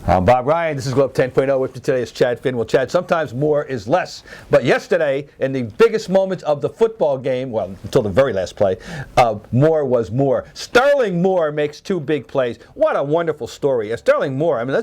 I'm Bob Ryan. This is Globe 10.0. With me today is Chad Finn. Well, Chad, sometimes more is less. But yesterday, in the biggest moments of the football game, well, until the very last play, more was more. Sterling Moore makes two big plays. What a wonderful story. Sterling Moore, I mean,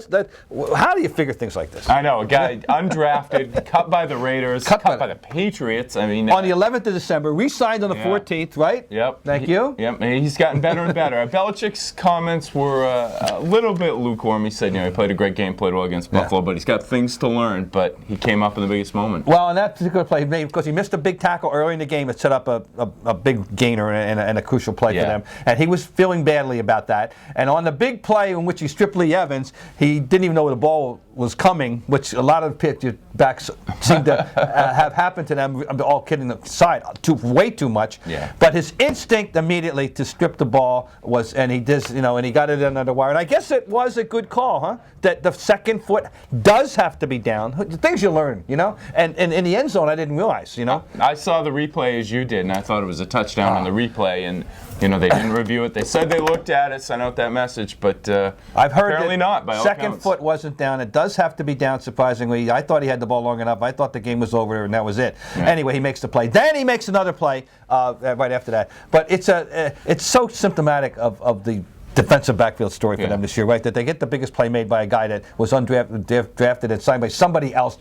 how do you figure things like this? I know, a guy undrafted, cut by the Raiders, cut by the Patriots. I mean, on the 11th of December, re-signed on the 14th, right? Yep. Thank you. Yep, he's gotten better and better. Belichick's comments were a little bit lukewarm. He said, he played a great game, played well against Buffalo, but he's got things to learn. But he came up in the biggest moment. Well, in that particular play, because he missed a big tackle early in the game, it set up a big gainer and a crucial play for them. And he was feeling badly about that. And on the big play in which he stripped Lee Evans, he didn't even know where the ball was coming, which a lot of Patriots backs seem to have happened to them. I'm all kidding aside, way too much. Yeah. But his instinct immediately to strip the ball was, and he did, and he got it under the wire. And I guess it was a good call, huh? That the second foot does have to be down. Things you learn, And in the end zone, I didn't realize, I saw the replay as you did, and I thought it was a touchdown on the replay, and they didn't review it. They said they looked at it, sent out that message, but I've heard apparently not. By all second accounts. foot wasn't down. It does have to be down. Surprisingly, I thought he had the ball long enough. I thought the game was over, and that was it. Yeah. Anyway, he makes the play. Then he makes another play right after that. But it's so symptomatic of the defensive backfield story for them this year, right? That they get the biggest play made by a guy that was drafted and signed by somebody else.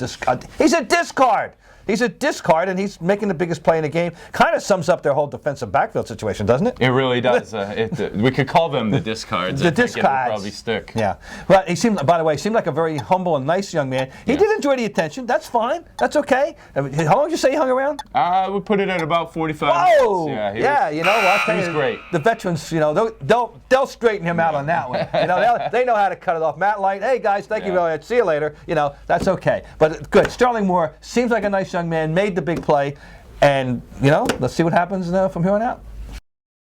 He's a discard. He's a discard, and he's making the biggest play in the game. Kind of sums up their whole defensive backfield situation, doesn't it? It really does. We could call them the discards. The discards. It would probably stick. Yeah. But he seemed, by the way, like a very humble and nice young man. He did enjoy the attention. That's fine. That's okay. I mean, how long did you say he hung around? I would put it at about 45 Whoa! minutes. Yeah, I'll tell you, he was great. The veterans, they'll straighten him out on that one. They know how to cut it off. Matt Light, hey guys, thank you very much. See you later. That's okay. But good. Sterling Moore seems like a nice young man. Made the big play, and let's see what happens from here on out.